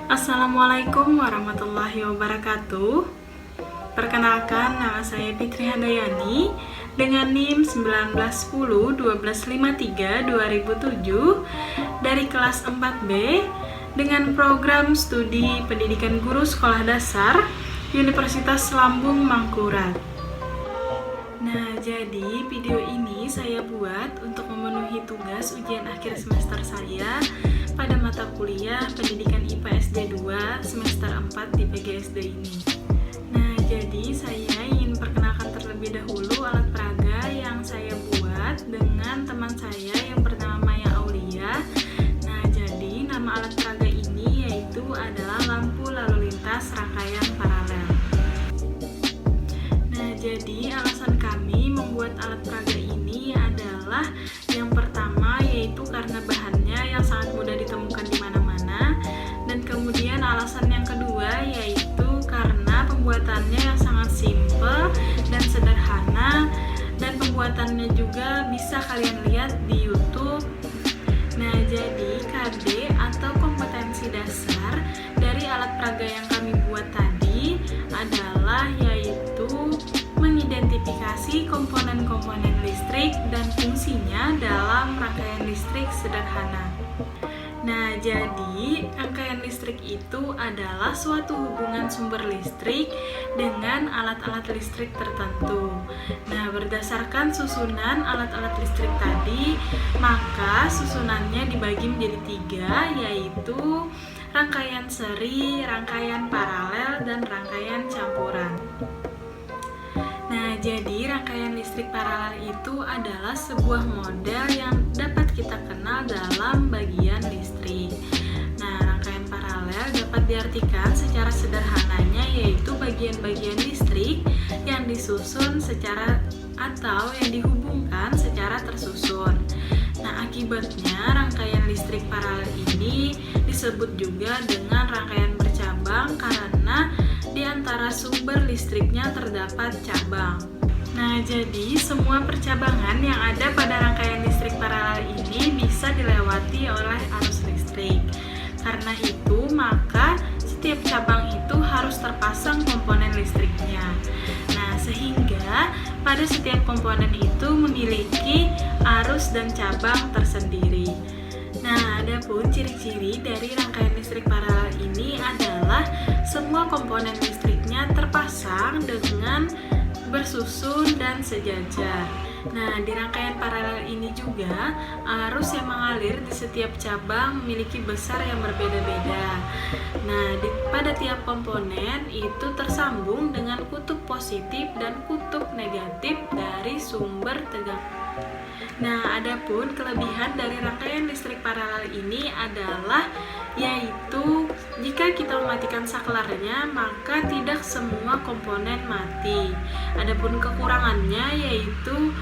Assalamualaikum warahmatullahi wabarakatuh. Perkenalkan, nama saya Fitri Handayani dengan NIM 1910-1253-2007 dari kelas 4B dengan program studi pendidikan guru sekolah dasar Universitas Lambung Mangkurat. Nah, jadi video ini saya buat untuk memenuhi tugas ujian akhir semester saya pada mata kuliah Pendidikan IPA SD 2 semester 4 di PGSD ini. Nah, jadi saya ingin perkenalkan terlebih dahulu alat peraga yang saya buat dengan teman saya yang bernama Maya Aulia. Nah, jadi nama alat peraga ini yaitu adalah lampu lalu lintas rangkaian paralel. Nah, jadi alasan kami membuat alat peraga ini adalah yang pertama yaitu karena bahannya yang sangat mudah ditemukan di mana-mana, dan kemudian alasan yang kedua yaitu karena pembuatannya yang sangat simple dan sederhana, dan pembuatannya juga bisa kalian lihat di YouTube. Nah, jadi KD atau kompetensi dasar dari alat peraga yang kami buat tadi adalah yaitu mengidentifikasi komponen-komponen listrik dan fungsinya dalam rangkaian listrik sederhana. Nah, jadi rangkaian listrik itu adalah suatu hubungan sumber listrik dengan alat-alat listrik tertentu. Nah, berdasarkan susunan alat-alat listrik tadi, maka susunannya dibagi menjadi 3, yaitu rangkaian seri, rangkaian paralel, dan rangkaian campuran. Nah, jadi rangkaian listrik paralel itu adalah sebuah model yang dapat kita kenal dalam bagian listrik. Nah, rangkaian paralel dapat diartikan secara sederhananya yaitu bagian-bagian listrik yang disusun secara atau yang dihubungkan secara tersusun. Nah, akibatnya rangkaian listrik paralel ini disebut juga dengan rangkaian bercabang karena di antara sumber listriknya terdapat cabang. Nah, jadi semua percabangan yang ada pada rangkaian listrik paralel ini bisa dilewati oleh arus listrik. Karena itu, maka setiap cabang itu harus terpasang komponen listriknya. Nah, sehingga pada setiap komponen itu memiliki arus dan cabang tersendiri. Nah, adapun ciri-ciri dari rangkaian listrik paralel ini adalah semua komponen listriknya terpasang dengan bersusun dan sejajar. Nah, di rangkaian paralel ini juga arus yang mengalir di setiap cabang memiliki besar yang berbeda-beda. Nah, pada tiap komponen itu tersambung dengan kutub positif dan kutub negatif dari sumber tegangan. Nah, adapun kelebihan dari rangkaian listrik paralel ini adalah yaitu jika kita mematikan saklarnya maka tidak semua komponen mati. Adapun kekurangannya yaitu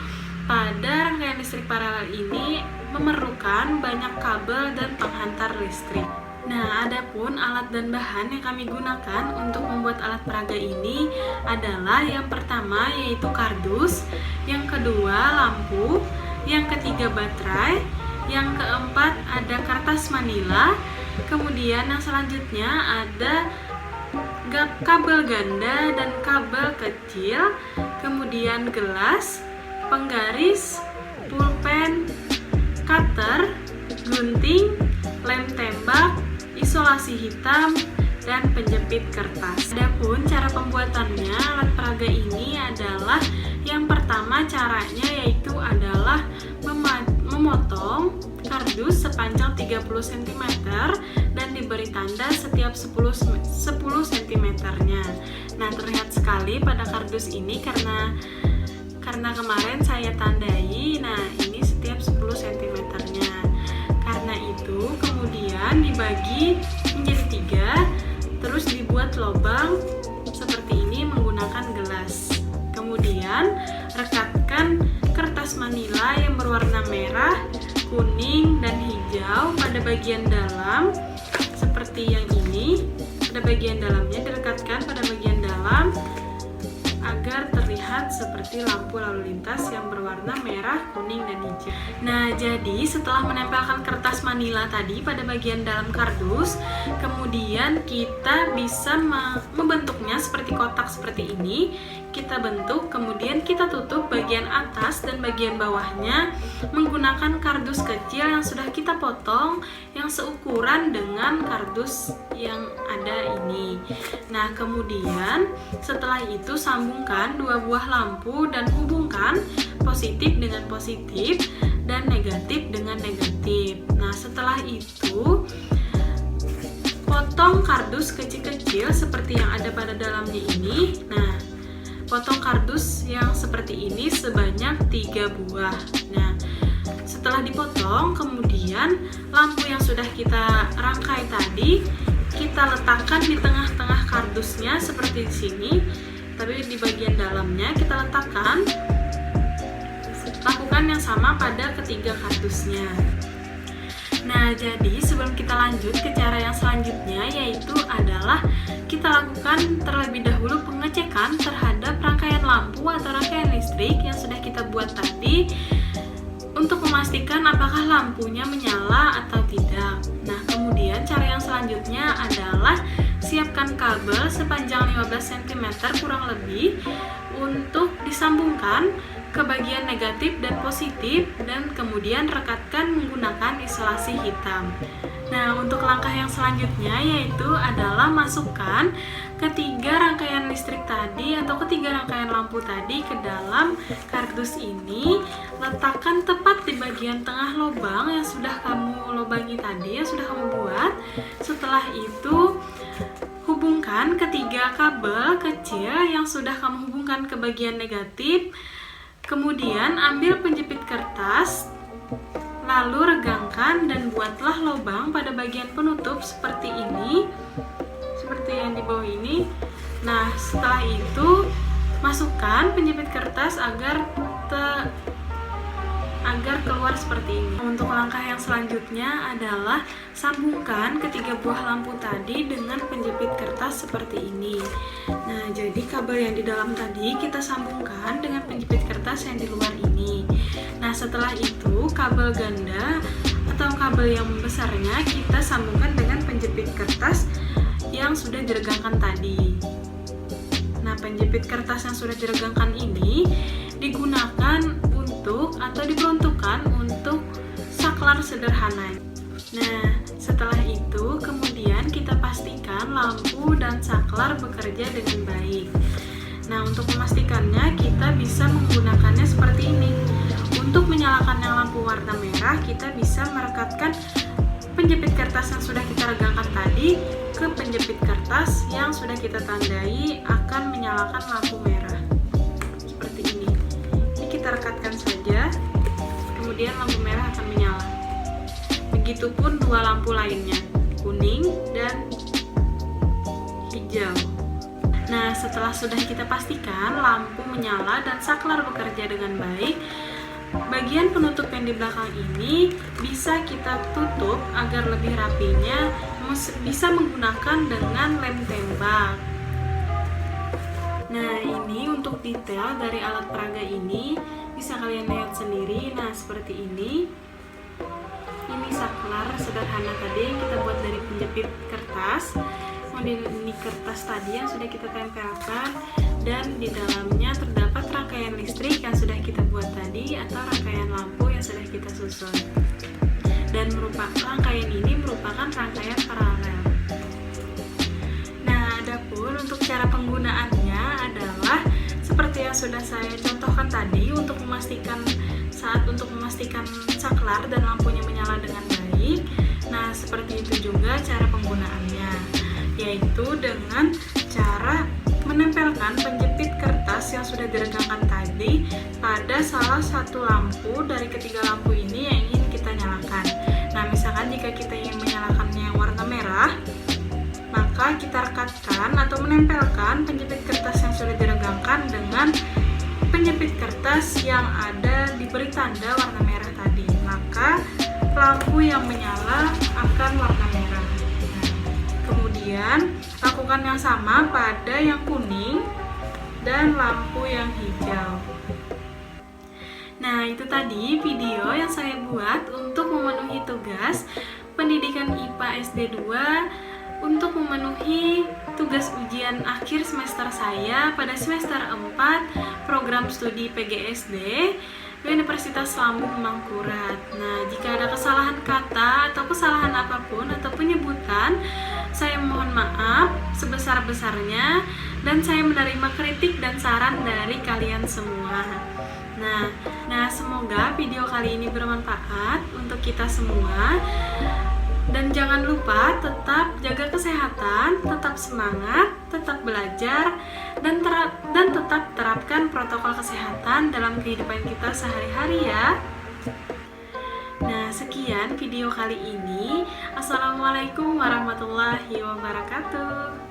pada rangkaian listrik paralel ini memerlukan banyak kabel dan penghantar listrik. Nah, adapun alat dan bahan yang kami gunakan untuk membuat alat peraga ini adalah yang pertama yaitu kardus, yang kedua lampu, yang ketiga baterai, yang keempat ada kertas manila, kemudian yang selanjutnya ada kabel ganda dan kabel kecil, kemudian gelas, penggaris, pulpen, cutter, gunting, lem tembak, isolasi hitam, dan penjepit kertas. Adapun cara pembuatannya alat peraga ini adalah yang pertama caranya yaitu adalah memotong kardus sepanjang 30 cm dan diberi tanda setiap 10 cm-nya. Nah, terlihat sekali pada kardus ini karena kemarin saya tandai. Nah, ini setiap 10 cm-nya. Karena itu kemudian dibagi menjadi 3, terus dibuat lubang seperti ini menggunakan gelas. Kemudian rekatkan kertas manila yang berwarna merah, kuning, dan hijau pada bagian dalam seperti yang ini. Pada bagian dalamnya direkatkan pada bagian dalam agar terlihat terlihat seperti lampu lalu lintas yang berwarna merah, kuning, dan hijau. Nah, jadi setelah menempelkan kertas manila tadi pada bagian dalam kardus, kemudian kita bisa membentuknya seperti kotak seperti ini. Kita bentuk, kemudian kita tutup bagian atas dan bagian bawahnya menggunakan kardus kecil yang sudah kita potong yang seukuran dengan kardus yang ada ini. Nah, kemudian setelah itu sambungkan dua buah lampu dan hubungkan positif dengan positif dan negatif dengan negatif. Nah, setelah itu potong kardus kecil-kecil seperti yang ada pada dalamnya ini. Nah, potong kardus yang seperti ini sebanyak 3 buah. Nah, setelah dipotong, kemudian lampu yang sudah kita rangkai tadi kita letakkan di tengah-tengah kardusnya seperti di sini. Tapi di bagian dalamnya kita letakkan. Lakukan yang sama pada ketiga kardusnya. Nah, jadi sebelum kita lanjut ke cara yang selanjutnya, yaitu adalah kita lakukan terlebih dahulu pengecekan terhadap rangkaian lampu atau rangkaian listrik yang sudah kita buat tadi untuk memastikan apakah lampunya menyala atau tidak. Nah, kemudian cara yang selanjutnya adalah siapkan kabel sepanjang 15 cm kurang lebih untuk disambungkan ke bagian negatif dan positif dan kemudian rekatkan menggunakan isolasi hitam. Nah, untuk langkah yang selanjutnya yaitu adalah masukkan ketiga rangkaian listrik tadi atau ketiga rangkaian lampu tadi ke dalam kardus ini. Letakkan tepat di bagian tengah lubang yang sudah kamu lubangi tadi, yang sudah kamu buat. Setelah itu hubungkan ketiga kabel kecil yang sudah kamu hubungkan ke bagian negatif. Kemudian ambil penjepit kertas, lalu regangkan dan buatlah lubang pada bagian penutup seperti ini, seperti yang di bawah ini. Nah, setelah itu masukkan penjepit kertas agar keluar seperti ini. Untuk langkah yang selanjutnya adalah sambungkan ketiga buah lampu tadi dengan penjepit kertas seperti ini. Nah, jadi kabel yang di dalam tadi kita sambungkan dengan penjepit kertas yang di luar ini. Nah, setelah itu kabel ganda atau kabel yang besarnya kita sambungkan dengan penjepit kertas yang sudah diregangkan tadi. Nah, penjepit kertas yang sudah diregangkan ini digunakan atau diperuntukkan untuk saklar sederhana. Nah, setelah itu kemudian kita pastikan lampu dan saklar bekerja dengan baik. Nah, untuk memastikannya kita bisa menggunakannya seperti ini. Untuk menyalakan yang lampu warna merah, kita bisa merekatkan penjepit kertas yang sudah kita regangkan tadi ke penjepit kertas yang sudah kita tandai akan menyalakan lampu merah. Seperti ini. Ini kita rekatkan saja, kemudian lampu merah akan menyala. Begitupun dua lampu lainnya, kuning dan hijau. Nah, setelah sudah kita pastikan lampu menyala dan saklar bekerja dengan baik, bagian penutup yang di belakang ini bisa kita tutup agar lebih rapinya, bisa menggunakan dengan lem tembak. Nah, ini untuk detail dari alat peraga ini bisa kalian lihat sendiri. Nah, seperti ini. Ini saklar sederhana tadi yang kita buat dari penjepit kertas. Kemudian ini kertas tadi yang sudah kita tempelkan, dan di dalamnya terdapat rangkaian listrik yang sudah kita buat tadi atau rangkaian lampu yang sudah kita susun. Dan rangkaian ini merupakan rangkaian paralel. Nah, adapun untuk cara penggunaannya adalah seperti yang sudah saya contohkan tadi untuk memastikan saklar dan lampunya menyala dengan baik. Nah, seperti itu juga cara penggunaannya, yaitu dengan cara menempelkan penjepit kertas yang sudah diregangkan tadi pada salah satu lampu dari ketiga lampu ini yang ingin kita nyalakan. Nah, misalkan jika kita ingin menyalakannya yang warna merah, maka kita rekatkan atau menempelkan penjepit kertas yang sudah diregangkan dengan penjepit kertas yang ada diberi tanda warna merah tadi. Maka lampu yang menyala akan warna merah. Nah, kemudian lakukan yang sama pada yang kuning dan lampu yang hijau. Nah, itu tadi video yang saya buat untuk memenuhi tugas pendidikan IPA SD 2 untuk memenuhi tugas ujian akhir semester saya pada semester 4 program studi PGSD Universitas Lambung Mangkurat. Nah, jika ada kesalahan kata atau kesalahan apapun atau penyebutan, saya mohon maaf sebesar-besarnya dan saya menerima kritik dan saran dari kalian semua. Nah, semoga video kali ini bermanfaat untuk kita semua. Dan jangan lupa tetap jaga kesehatan, tetap semangat, tetap belajar, dan tetap terapkan protokol kesehatan dalam kehidupan kita sehari-hari ya. Nah, sekian video kali ini. Assalamualaikum warahmatullahi wabarakatuh.